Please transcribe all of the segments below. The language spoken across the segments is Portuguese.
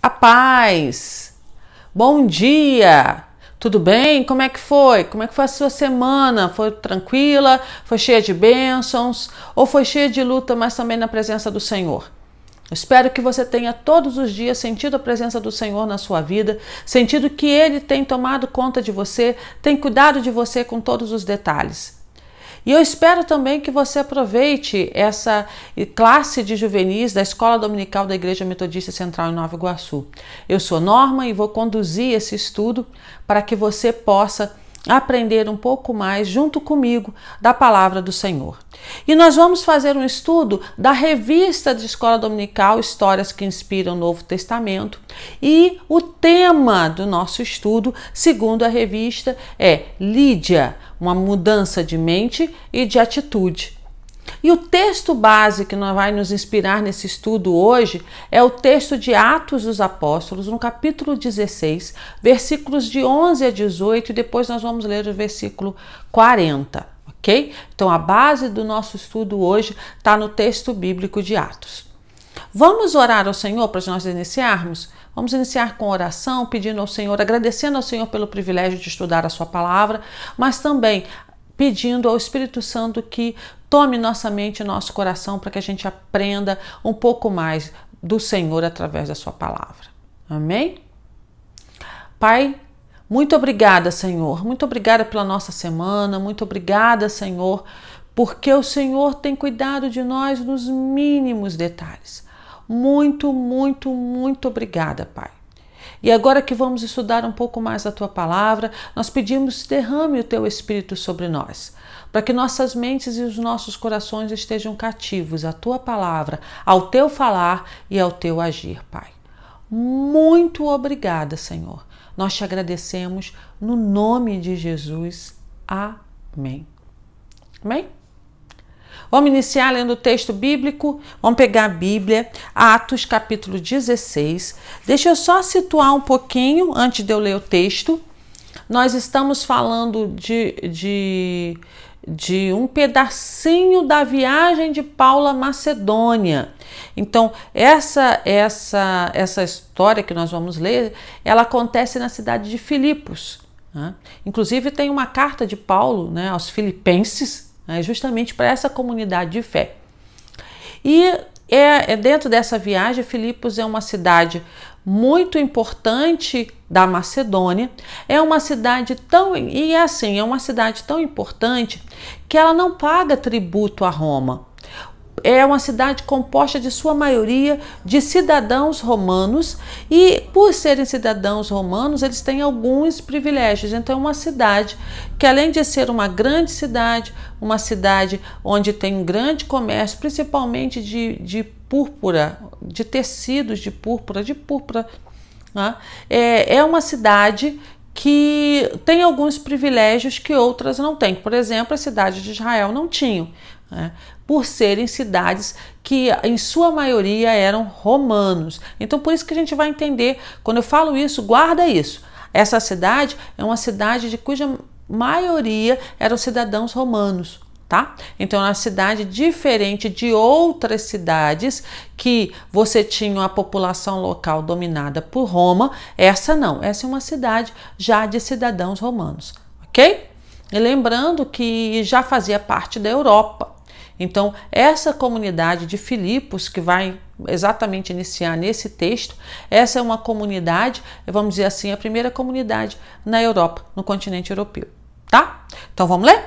A paz! Bom dia! Tudo bem? Como é que foi? Como é que foi a sua semana? Foi tranquila? Foi cheia de bênçãos? Ou foi cheia de luta, mas também na presença do Senhor? Eu espero que você tenha todos os dias sentido a presença do Senhor na sua vida, sentido que Ele tem tomado conta de você, tem cuidado de você com todos os detalhes. E eu espero também que você aproveite essa classe de juvenis da Escola Dominical da Igreja Metodista Central em Nova Iguaçu. Eu sou Norma e vou conduzir esse estudo para que você possa aprender um pouco mais junto comigo da Palavra do Senhor. E nós vamos fazer um estudo da revista de Escola Dominical Histórias que Inspiram o Novo Testamento, e o tema do nosso estudo, segundo a revista, é Lídia, uma mudança de mente e de atitude. E o texto base que vai nos inspirar nesse estudo hoje é o texto de Atos dos Apóstolos, no capítulo 16, versículos de 11 a 18, e depois nós vamos ler o versículo 40, ok? Então a base do nosso estudo hoje está no texto bíblico de Atos. Vamos orar ao Senhor para nós iniciarmos? Vamos iniciar com oração, pedindo ao Senhor, agradecendo ao Senhor pelo privilégio de estudar a sua palavra, mas também pedindo ao Espírito Santo que tome nossa mente e nosso coração para que a gente aprenda um pouco mais do Senhor através da sua palavra. Amém? Pai, muito obrigada, Senhor. Muito obrigada pela nossa semana. Muito obrigada, Senhor, porque o Senhor tem cuidado de nós nos mínimos detalhes. Muito, muito, muito obrigada, Pai. E agora que vamos estudar um pouco mais a Tua Palavra, nós pedimos, derrame o Teu Espírito sobre nós, para que nossas mentes e os nossos corações estejam cativos à Tua Palavra, ao Teu falar e ao Teu agir, Pai. Muito obrigada, Senhor. Nós te agradecemos no nome de Jesus. Amém. Amém? Vamos iniciar lendo o texto bíblico. Vamos pegar a Bíblia, Atos capítulo 16. Deixa eu só situar um pouquinho antes de eu ler o texto. Nós estamos falando de um pedacinho da viagem de Paulo à Macedônia. Então, essa história que nós vamos ler, ela acontece na cidade de Filipos, né? Inclusive tem uma carta de Paulo, né, aos filipenses, justamente para essa comunidade de fé. E dentro dessa viagem, Filipos é uma cidade muito importante da Macedônia. É uma cidade é uma cidade tão importante que ela não paga tributo a Roma. É uma cidade composta de sua maioria de cidadãos romanos, e por serem cidadãos romanos, eles têm alguns privilégios. Então é uma cidade que, além de ser uma grande cidade, uma cidade onde tem um grande comércio, principalmente de púrpura, de tecidos de púrpura, né? É uma cidade que tem alguns privilégios que outras não têm. Por exemplo, a cidade de Israel não tinham, né? Por serem cidades que em sua maioria eram romanos. Então por isso que a gente vai entender, quando eu falo isso, guarda isso. Essa cidade é uma cidade de cuja maioria eram cidadãos romanos, tá? Então é uma cidade diferente de outras cidades que você tinha a população local dominada por Roma. Essa não, essa é uma cidade já de cidadãos romanos, ok? E lembrando que já fazia parte da Europa. Então, essa comunidade de Filipos, que vai exatamente iniciar nesse texto, essa é uma comunidade, vamos dizer assim, a primeira comunidade na Europa, no continente europeu, tá? Então, vamos ler?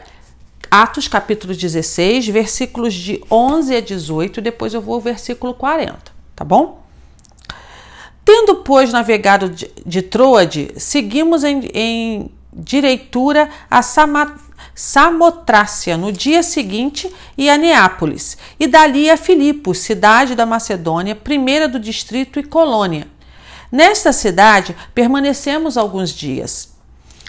Atos capítulo 16, versículos de 11 a 18, depois eu vou ao versículo 40, tá bom? Tendo, pois, navegado de Troade, seguimos em direitura a Samotrácia no dia seguinte, e a Neápolis, e dali a Filipos, cidade da Macedônia, primeira do distrito e colônia. Nesta cidade permanecemos alguns dias.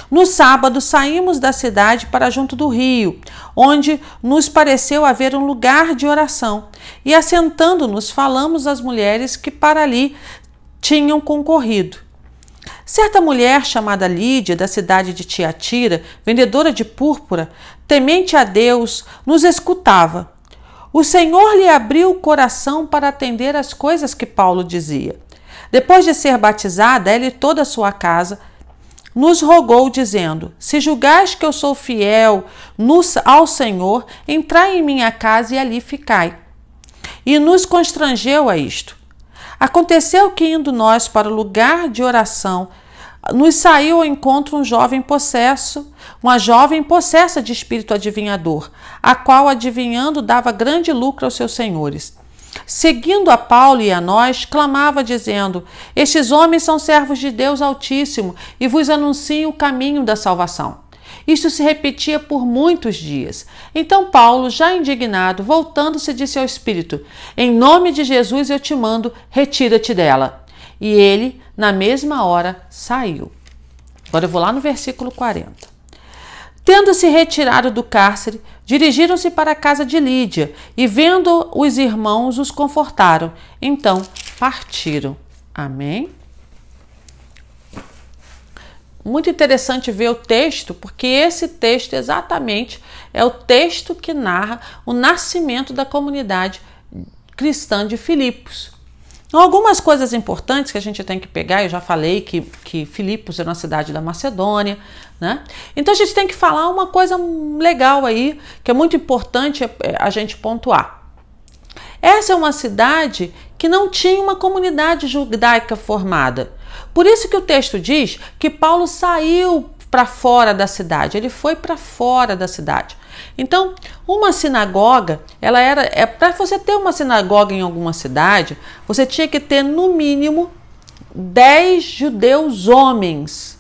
No sábado saímos da cidade para junto do rio, onde nos pareceu haver um lugar de oração, e assentando-nos falamos às mulheres que para ali tinham concorrido. Certa mulher chamada Lídia, da cidade de Tiatira, vendedora de púrpura, temente a Deus, nos escutava. O Senhor lhe abriu o coração para atender às coisas que Paulo dizia. Depois de ser batizada, ela e toda a sua casa, nos rogou, dizendo: se julgais que eu sou fiel ao Senhor, entrai em minha casa e ali ficai. E nos constrangeu a isto. Aconteceu que, indo nós para o lugar de oração, nos saiu ao encontro uma jovem possessa de espírito adivinhador, a qual, adivinhando, dava grande lucro aos seus senhores. Seguindo a Paulo e a nós, clamava, dizendo: estes homens são servos de Deus Altíssimo e vos anunciam o caminho da salvação. Isto se repetia por muitos dias. Então Paulo, já indignado, voltando-se, disse ao Espírito: em nome de Jesus eu te mando, retira-te dela. E ele, na mesma hora, saiu. Agora eu vou lá no versículo 40. Tendo-se retirado do cárcere, dirigiram-se para a casa de Lídia e, vendo os irmãos, os confortaram. Então partiram. Amém? Muito interessante ver o texto, porque esse texto exatamente é o texto que narra o nascimento da comunidade cristã de Filipos. Então, algumas coisas importantes que a gente tem que pegar, eu já falei que Filipos era uma cidade da Macedônia, né? Então a gente tem que falar uma coisa legal aí, que é muito importante a gente pontuar. Essa é uma cidade que não tinha uma comunidade judaica formada. Por isso que o texto diz que Paulo saiu para fora da cidade, ele foi para fora da cidade. Então, uma sinagoga, para você ter uma sinagoga em alguma cidade, você tinha que ter no mínimo 10 judeus homens.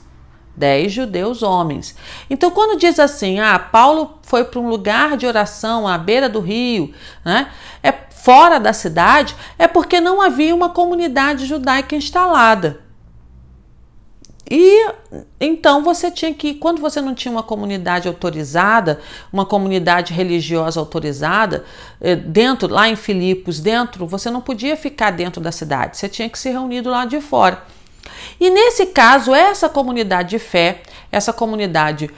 10 judeus homens. Então, quando diz assim, Paulo foi para um lugar de oração à beira do rio, né? Fora da cidade, é porque não havia uma comunidade judaica instalada. E então você tinha que, quando você não tinha uma comunidade autorizada, uma comunidade religiosa autorizada, lá em Filipos, você não podia ficar dentro da cidade, você tinha que se reunir do lado de fora. E nesse caso, essa comunidade de fé, essa comunidade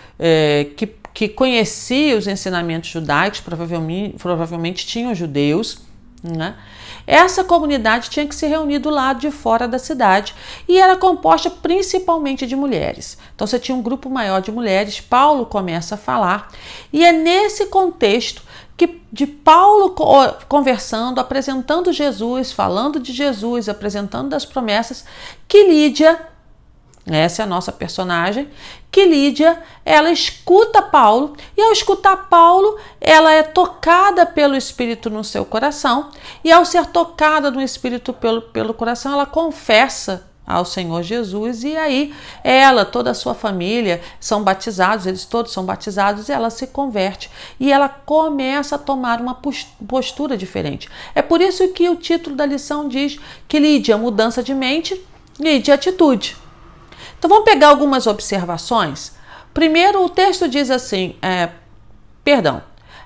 que conhecia os ensinamentos judaicos, provavelmente tinham judeus, né? Essa comunidade tinha que se reunir do lado de fora da cidade e era composta principalmente de mulheres. Então você tinha um grupo maior de mulheres. Paulo começa a falar e é nesse contexto de Paulo conversando, apresentando Jesus, falando de Jesus, apresentando das promessas, que Lídia, essa é a nossa personagem, que Lídia, ela escuta Paulo e ao escutar Paulo, ela é tocada pelo Espírito no seu coração e ao ser tocada no Espírito pelo coração, ela confessa ao Senhor Jesus e aí ela, toda a sua família são batizados, eles todos são batizados e ela se converte e ela começa a tomar uma postura diferente. É por isso que o título da lição diz que Lídia, mudança de mente e de atitude. Então vamos pegar algumas observações. Primeiro, o texto diz assim, é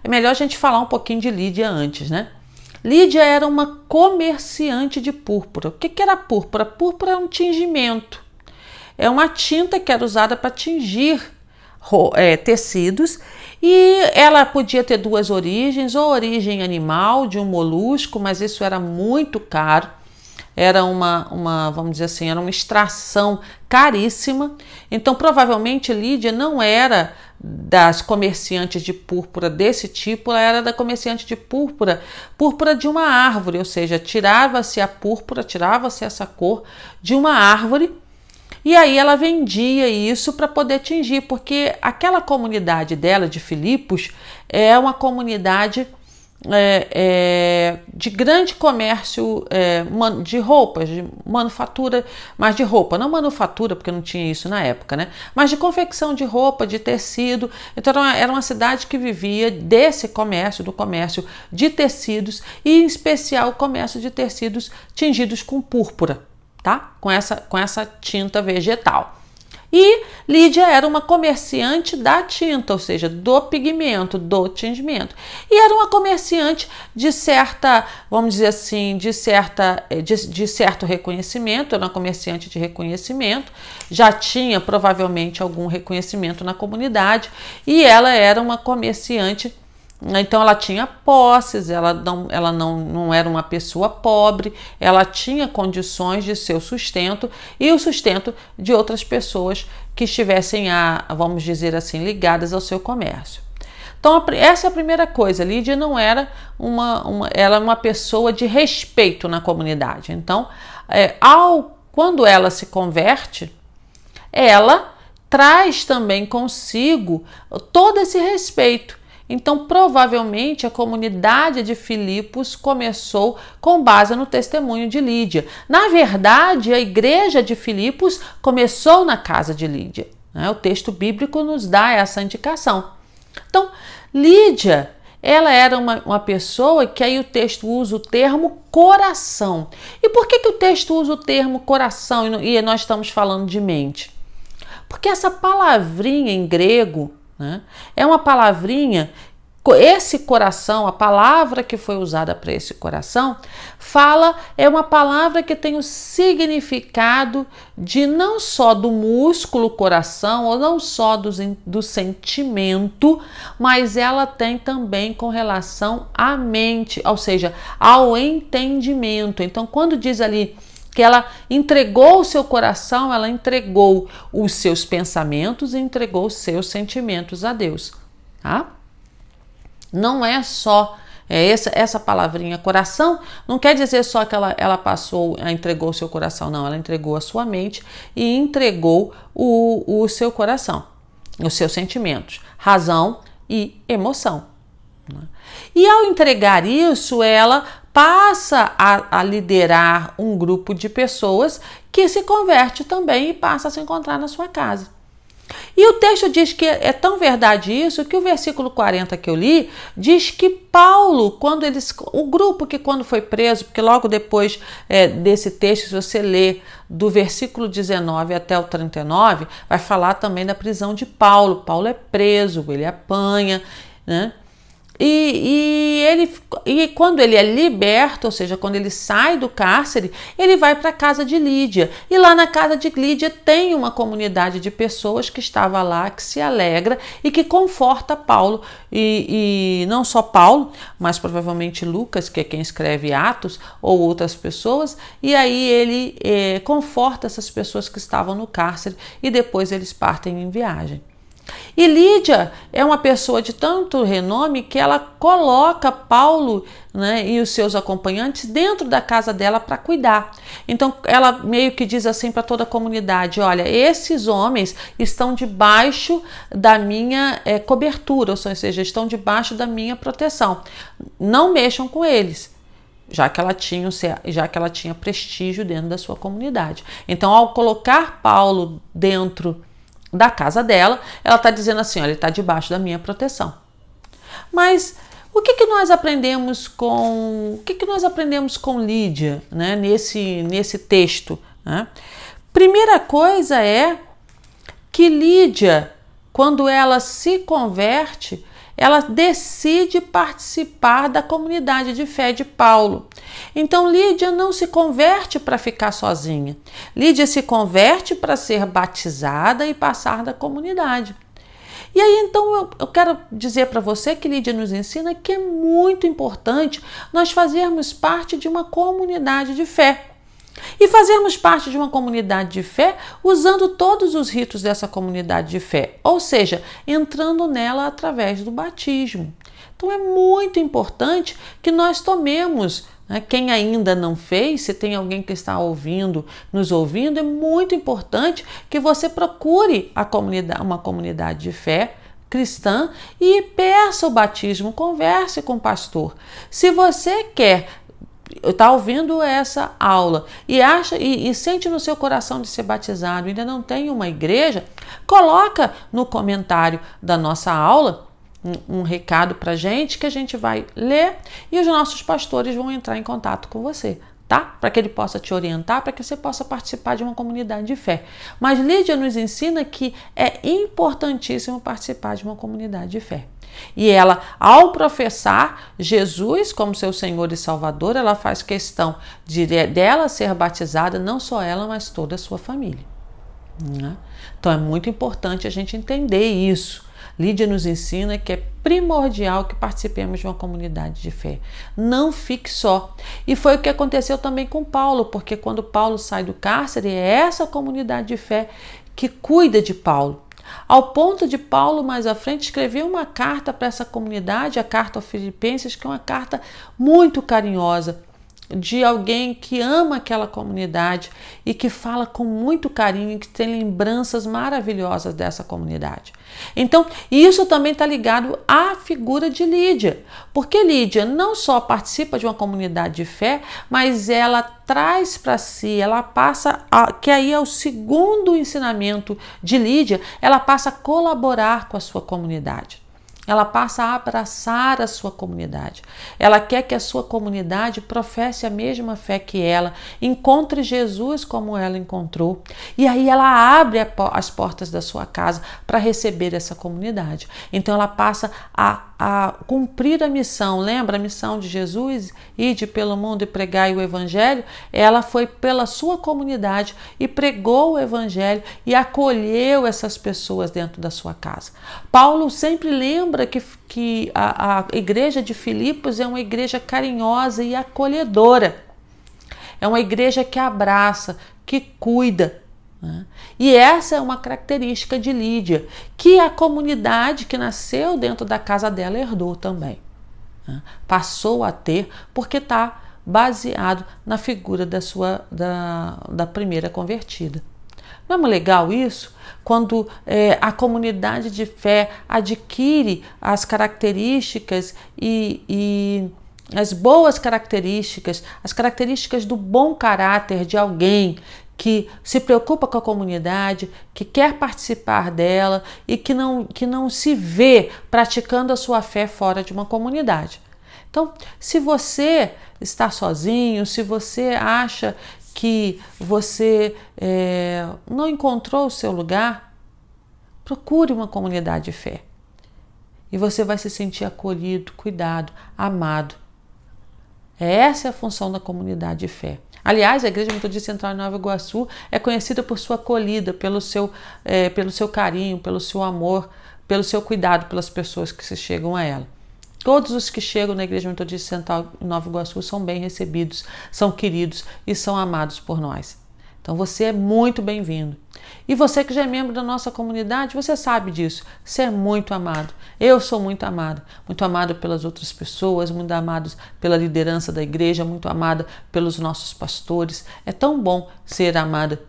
melhor a gente falar um pouquinho de Lídia antes, né? Lídia era uma comerciante de púrpura. O que era púrpura? Púrpura é um tingimento. É uma tinta que era usada para tingir tecidos e ela podia ter duas origens, ou origem animal, de um molusco, mas isso era muito caro. Era vamos dizer assim, era uma extração caríssima. Então, provavelmente, Lídia não era das comerciantes de púrpura desse tipo, ela era da comerciante de púrpura de uma árvore, ou seja, tirava-se a púrpura, tirava-se essa cor de uma árvore e aí ela vendia isso para poder tingir, porque aquela comunidade dela, de Filipos, é uma comunidade de grande comércio de roupas, de manufatura, mas de roupa, não manufatura, porque não tinha isso na época, né? Mas de confecção de roupa, de tecido. Então era uma cidade que vivia desse comércio, do comércio de tecidos e em especial o comércio de tecidos tingidos com púrpura, tá? Com essa tinta vegetal. E Lídia era uma comerciante da tinta, ou seja, do pigmento, do tingimento. E era uma comerciante de certa, vamos dizer assim, de certo reconhecimento, era uma comerciante de reconhecimento, já tinha provavelmente algum reconhecimento na comunidade, e ela era uma comerciante Então ela tinha posses, ela não era uma pessoa pobre, ela tinha condições de seu sustento e o sustento de outras pessoas que estivessem, vamos dizer assim, ligadas ao seu comércio. Então essa é a primeira coisa. Lídia não era ela é uma pessoa de respeito na comunidade. Então, quando ela se converte, ela traz também consigo todo esse respeito. Então, provavelmente, a comunidade de Filipos começou com base no testemunho de Lídia. Na verdade, a igreja de Filipos começou na casa de Lídia, né? O texto bíblico nos dá essa indicação. Então, Lídia, ela era uma pessoa que aí o texto usa o termo coração. E por que o texto usa o termo coração e nós estamos falando de mente? Porque essa palavrinha em grego, né, é uma palavrinha, esse coração, a palavra que foi usada para esse coração, é uma palavra que tem o significado de não só do músculo coração, ou não só do sentimento, mas ela tem também com relação à mente, ou seja, ao entendimento. Então, quando diz ali que ela entregou o seu coração, ela entregou os seus pensamentos e entregou os seus sentimentos a Deus, tá? Não é só essa palavrinha coração, não quer dizer só que ela entregou o seu coração, não, ela entregou a sua mente e entregou o seu coração, os seus sentimentos, razão e emoção, né? E ao entregar isso, ela passa a liderar um grupo de pessoas que se converte também e passa a se encontrar na sua casa. E o texto diz que é tão verdade isso que o versículo 40 que eu li diz que Paulo, o grupo que quando foi preso, porque logo depois desse texto, se você ler do versículo 19 até o 39, vai falar também da prisão de Paulo. Paulo é preso, ele apanha, né? E quando ele é liberto, ou seja, quando ele sai do cárcere, ele vai para a casa de Lídia. E lá na casa de Lídia tem uma comunidade de pessoas que estava lá, que se alegra e que conforta Paulo. E não só Paulo, mas provavelmente Lucas, que é quem escreve Atos, ou outras pessoas. E aí ele conforta essas pessoas que estavam no cárcere e depois eles partem em viagem. E Lídia é uma pessoa de tanto renome que ela coloca Paulo, né, e os seus acompanhantes dentro da casa dela para cuidar. Então ela meio que diz assim para toda a comunidade: olha, esses homens estão debaixo da minha cobertura, ou seja, estão debaixo da minha proteção. Não mexam com eles. Já que ela tinha prestígio dentro da sua comunidade. Então, ao colocar Paulo dentro da casa dela, ela está dizendo assim: olha, ele está debaixo da minha proteção. Mas o que nós aprendemos com Lídia, né, nesse texto, né? Primeira coisa é que Lídia, quando ela se converte, ela decide participar da comunidade de fé de Paulo. Então Lídia não se converte para ficar sozinha. Lídia se converte para ser batizada e passar da comunidade. E aí então eu quero dizer para você que Lídia nos ensina que é muito importante nós fazermos parte de uma comunidade de fé. E fazermos parte de uma comunidade de fé usando todos os ritos dessa comunidade de fé, ou seja, entrando nela através do batismo. Então é muito importante que nós tomemos, né? Quem ainda não fez, se tem alguém que está nos ouvindo, é muito importante que você procure uma comunidade de fé cristã e peça o batismo, converse com o pastor. Se você quer está ouvindo essa aula e sente no seu coração de ser batizado, ainda não tem uma igreja, coloca no comentário da nossa aula um recado para a gente que a gente vai ler e os nossos pastores vão entrar em contato com você, tá? Para que ele possa te orientar, para que você possa participar de uma comunidade de fé. Mas Lídia nos ensina que é importantíssimo participar de uma comunidade de fé. E ela, ao professar Jesus como seu Senhor e Salvador, ela faz questão dela ser batizada, não só ela, mas toda a sua família, né? Então é muito importante a gente entender isso, Lídia nos ensina que é primordial que participemos de uma comunidade de fé. Não fique só. E foi o que aconteceu também com Paulo, porque quando Paulo sai do cárcere, é essa comunidade de fé que cuida de Paulo. Ao ponto de Paulo, mais à frente, escrever uma carta para essa comunidade, a carta aos Filipenses, que é uma carta muito carinhosa, de alguém que ama aquela comunidade e que fala com muito carinho, que tem lembranças maravilhosas dessa comunidade. Então, isso também está ligado à figura de Lídia, porque Lídia não só participa de uma comunidade de fé, mas ela traz para si, ela passa, que aí é o segundo ensinamento de Lídia, ela passa a colaborar com a sua comunidade. Ela passa a abraçar a sua comunidade. Ela quer que a sua comunidade professe a mesma fé que ela, encontre Jesus como ela encontrou. E aí ela abre as portas da sua casa para receber essa comunidade. Então ela passa a cumprir a missão. Lembra a missão de Jesus? Ide pelo mundo e pregai o evangelho? Ela foi pela sua comunidade e pregou o evangelho e acolheu essas pessoas dentro da sua casa. Paulo sempre lembra que a igreja de Filipos é uma igreja carinhosa e acolhedora. É uma igreja que abraça, que cuida. Né? E essa é uma característica de Lídia, que a comunidade que nasceu dentro da casa dela herdou também. Né? Passou a ter, porque está baseado na figura da primeira convertida. Não é legal isso? Quando a comunidade de fé adquire as características e as boas características, as características do bom caráter de alguém que se preocupa com a comunidade, que quer participar dela e que não se vê praticando a sua fé fora de uma comunidade. Então, se você está sozinho, se você acha que você não encontrou o seu lugar, procure uma comunidade de fé. E você vai se sentir acolhido, cuidado, amado. Essa é a função da comunidade de fé. Aliás, a Igreja Metodista Central de Nova Iguaçu é conhecida por sua acolhida, pelo seu carinho, pelo seu amor, pelo seu cuidado pelas pessoas que se chegam a ela. Todos os que chegam na Igreja Metodista Central de Nova Iguaçu são bem recebidos, são queridos e são amados por nós. Então você é muito bem-vindo. E você que já é membro da nossa comunidade, você sabe disso. Você é muito amado. Eu sou muito amada pelas outras pessoas, muito amada pela liderança da igreja, muito amada pelos nossos pastores. É tão bom ser amada,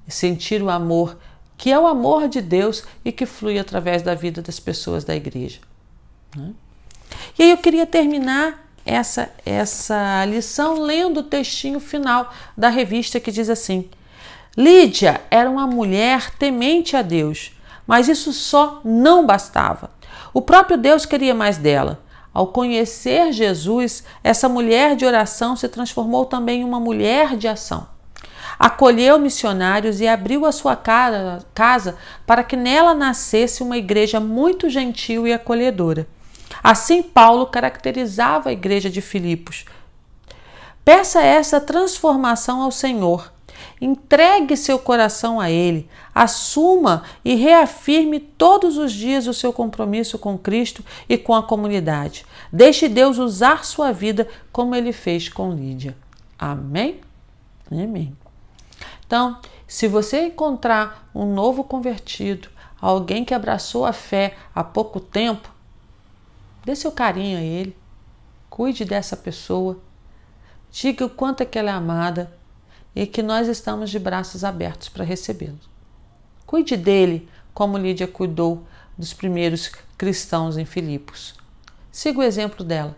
sentir o amor, que é o amor de Deus e que flui através da vida das pessoas da igreja. E aí eu queria terminar essa lição lendo o textinho final da revista que diz assim: Lídia era uma mulher temente a Deus, mas isso só não bastava. O próprio Deus queria mais dela. Ao conhecer Jesus, essa mulher de oração se transformou também em uma mulher de ação. Acolheu missionários e abriu a sua casa para que nela nascesse uma igreja muito gentil e acolhedora. Assim, Paulo caracterizava a igreja de Filipos. Peça essa transformação ao Senhor. Entregue seu coração a Ele. Assuma e reafirme todos os dias o seu compromisso com Cristo e com a comunidade. Deixe Deus usar sua vida como Ele fez com Lídia. Amém? Amém. Então, se você encontrar um novo convertido, alguém que abraçou a fé há pouco tempo, dê seu carinho a ele, cuide dessa pessoa, diga o quanto é que ela é amada e que nós estamos de braços abertos para recebê-lo. Cuide dele como Lídia cuidou dos primeiros cristãos em Filipos. Siga o exemplo dela.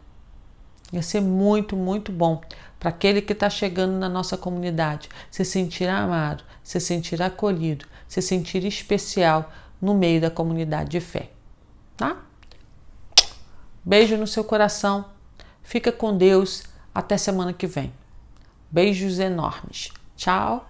Vai ser muito, muito bom para aquele que está chegando na nossa comunidade se sentir amado, se sentir acolhido, se sentir especial no meio da comunidade de fé. Tá? Beijo no seu coração. Fica com Deus. Até semana que vem. Beijos enormes. Tchau.